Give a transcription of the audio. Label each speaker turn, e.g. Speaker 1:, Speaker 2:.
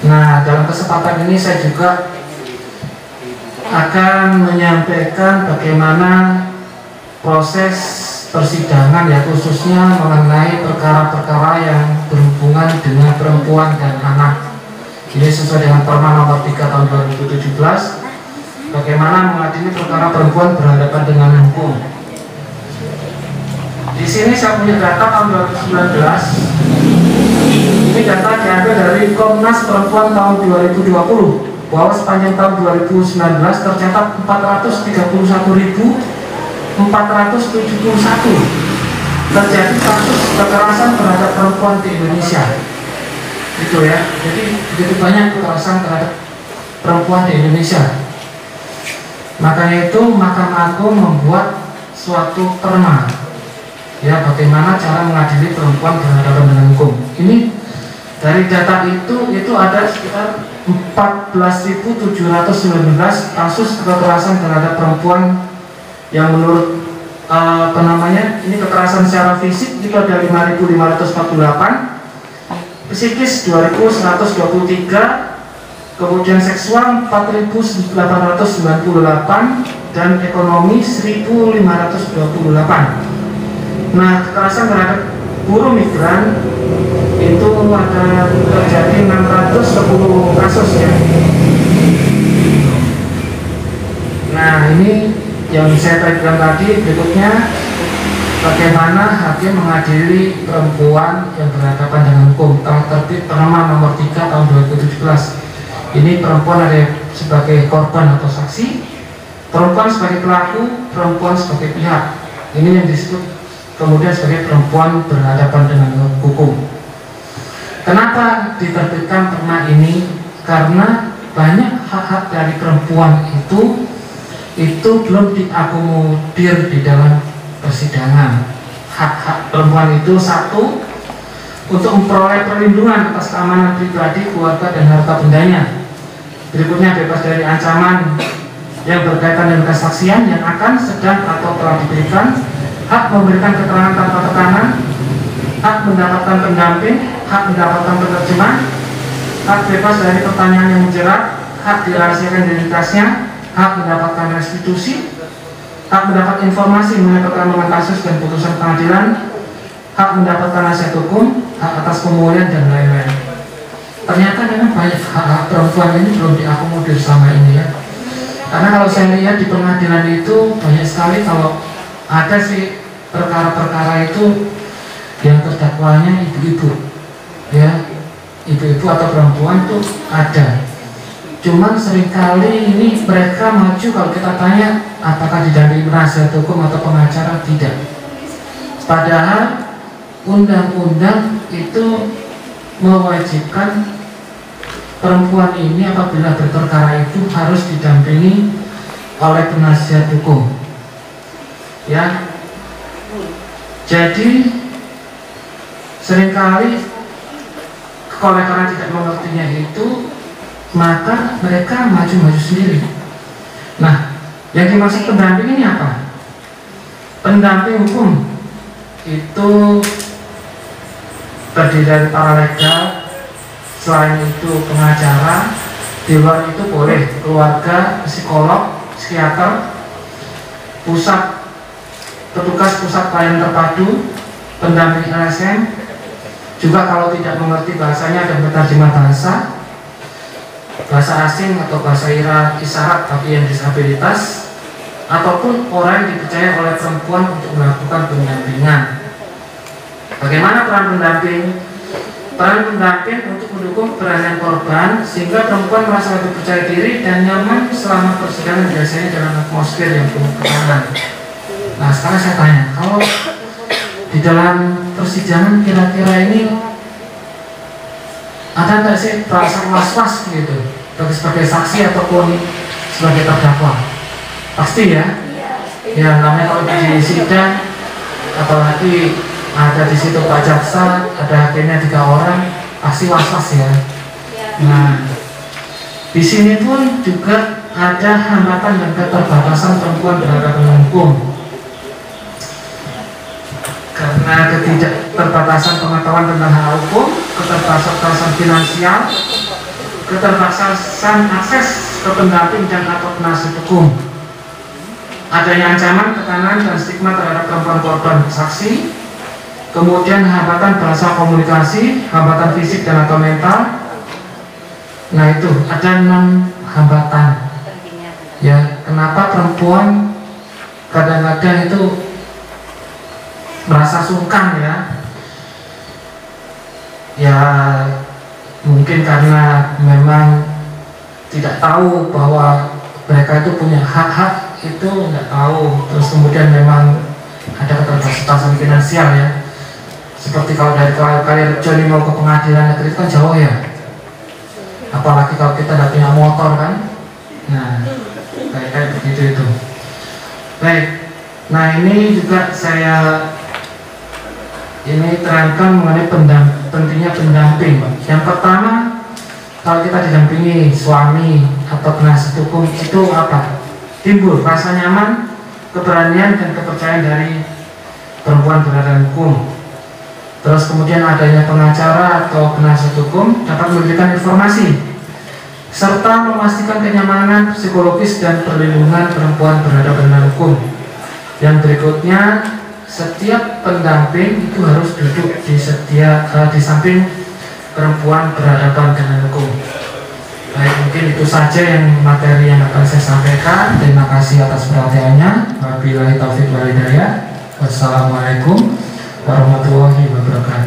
Speaker 1: Nah, dalam kesempatan ini saya juga akan menyampaikan bagaimana proses persidangan, ya khususnya mengenai perkara-perkara yang berhubungan dengan perempuan dan anak. Ini sesuai dengan Perma nomor 3 tahun 2017, bagaimana mengadili perkara perempuan berhadapan dengan hukum. Di sini saya punya data tahun 2019. Ini data diambil dari Komnas Perempuan tahun 2020, bahwa sepanjang tahun 2019 tercatat 431.471 terjadi kasus kekerasan terhadap perempuan di Indonesia. Itu ya, jadi begitu banyak kekerasan terhadap perempuan di Indonesia. Makanya itu Mahkamah Agung membuat suatu perma, ya, bagaimana cara mengadili perempuan berhadapan dengan hukum. Ini dari data itu ada sekitar 14.719 kasus kekerasan terhadap perempuan yang menurut ini kekerasan secara fisik itu ada 5.548, psikis 2.123, kemudian seksual 4.898, dan ekonomi 1.528. Nah, kekerasan terhadap buruh migran itu ada terjadi 610 kasus ya. Nah, ini yang saya bilang tadi. Berikutnya, bagaimana hakim mengadili perempuan yang berhadapan dengan hukum. Telah terbit Perma nomor 3 tahun 2017. Ini perempuan ada sebagai korban atau saksi, perempuan sebagai pelaku, perempuan sebagai pihak. Ini yang disebut kemudian sebagai perempuan berhadapan dengan hukum. Kenapa diterbitkan perma ini? Karena banyak hak-hak dari perempuan itu belum diakomodir di dalam persidangan. Hak-hak perempuan itu, satu, untuk memperoleh perlindungan atas keamanan pribadi, keluarga, dan harta bendanya. Berikutnya, bebas dari ancaman yang berkaitan dengan kesaksian yang akan, sedang, atau telah diberikan. Hak memberikan keterangan tanpa tekanan, hak mendapatkan pendamping, hak mendapatkan penerjemah, hak bebas dari pertanyaan yang menjerat, hak dirahasiakan identitasnya, hak mendapatkan restitusi, hak mendapat informasi mengenai perkembangan kasus dan putusan pengadilan, hak mendapatkan nasihat hukum, hak atas pemulihan, dan lain-lain. Ternyata memang banyak hak perempuan ini belum diakomodir selama ini ya. Karena kalau saya lihat di pengadilan itu banyak sekali kalau ada sih perkara-perkara itu yang terdakwanya ibu-ibu, ya, ibu-ibu atau perempuan tuh ada. Cuman seringkali ini mereka maju kalau kita tanya apakah didampingi penasihat hukum atau pengacara, tidak. Padahal undang-undang itu mewajibkan perempuan ini apabila berperkara itu harus didampingi oleh penasihat hukum, ya. Jadi seringkali oleh karena tidak mengertinya itu, maka mereka maju-maju sendiri. Nah, yang dimaksud pendamping ini apa? Pendamping hukum itu terdiri dari paralegal, selain itu pengacara, di luar itu boleh keluarga, psikolog, psikiater, petugas pusat pelayanan terpadu, pendamping LSM, juga kalau tidak mengerti bahasanya ada penerjemah bahasa asing atau bahasa isyarat bagi yang disabilitas, ataupun orang yang dipercaya oleh perempuan untuk melakukan pendampingan. Bagaimana peran pendamping? Peran pendamping untuk mendukung keberanian korban sehingga perempuan merasa lebih percaya diri dan nyaman selama persidangan, biasanya dalam atmosfer yang penuh tekanan. Nah, sekarang saya tanya, kalau di dalam persidangan kira-kira ini ada nggak sih perasaan was-was gitu sebagai saksi ataupun sebagai terdakwa? Pasti ya. Ya, namanya kalau di sidang, apalagi ada di situ Pak Jaksa, ada hakimnya 3 orang, pasti was-was ya. Nah, di sini pun juga ada hambatan dan keterbatasan perempuan berhadapan dengan hukum. Karena ketidakterbatasan pengetahuan tentang hal hukum, keterbatasan finansial, keterbatasan akses ke pendamping dan atau penasihat hukum, adanya ancaman, tekanan, dan stigma terhadap perempuan korban saksi, kemudian hambatan bahasa komunikasi, hambatan fisik dan atau mental. Nah itu ada 6 hambatan. Ya, kenapa perempuan kadang-kadang itu merasa sungkan ya? Ya mungkin karena memang tidak tahu bahwa mereka itu punya hak-hak, itu nggak tahu. Terus kemudian memang ada keterbatasan finansial ya. Seperti kalau dari kalian Joni mau ke pengadilan negeri itu kan jauh ya. Apalagi kalau kita tidak punya motor kan. Nah, kayak begitu itu. Baik. Nah ini juga saya terangkan mengenai pentingnya pendamping. Yang pertama, kalau kita didampingi suami atau penasihat hukum itu apa? Timbul rasa nyaman, keberanian dan kepercayaan dari perempuan berhadapan hukum. Terus kemudian adanya pengacara atau penasihat hukum dapat memberikan informasi serta memastikan kenyamanan psikologis dan perlindungan perempuan berhadapan dengan hukum. Yang berikutnya, setiap pendamping itu harus duduk di samping perempuan berhadapan dengan hukum. Baik, mungkin itu saja yang materi yang akan saya sampaikan. Terima kasih atas perhatiannya. Wabillahi taufiq wal hidayah. Wassalamualaikum warahmatullahi wabarakatuh.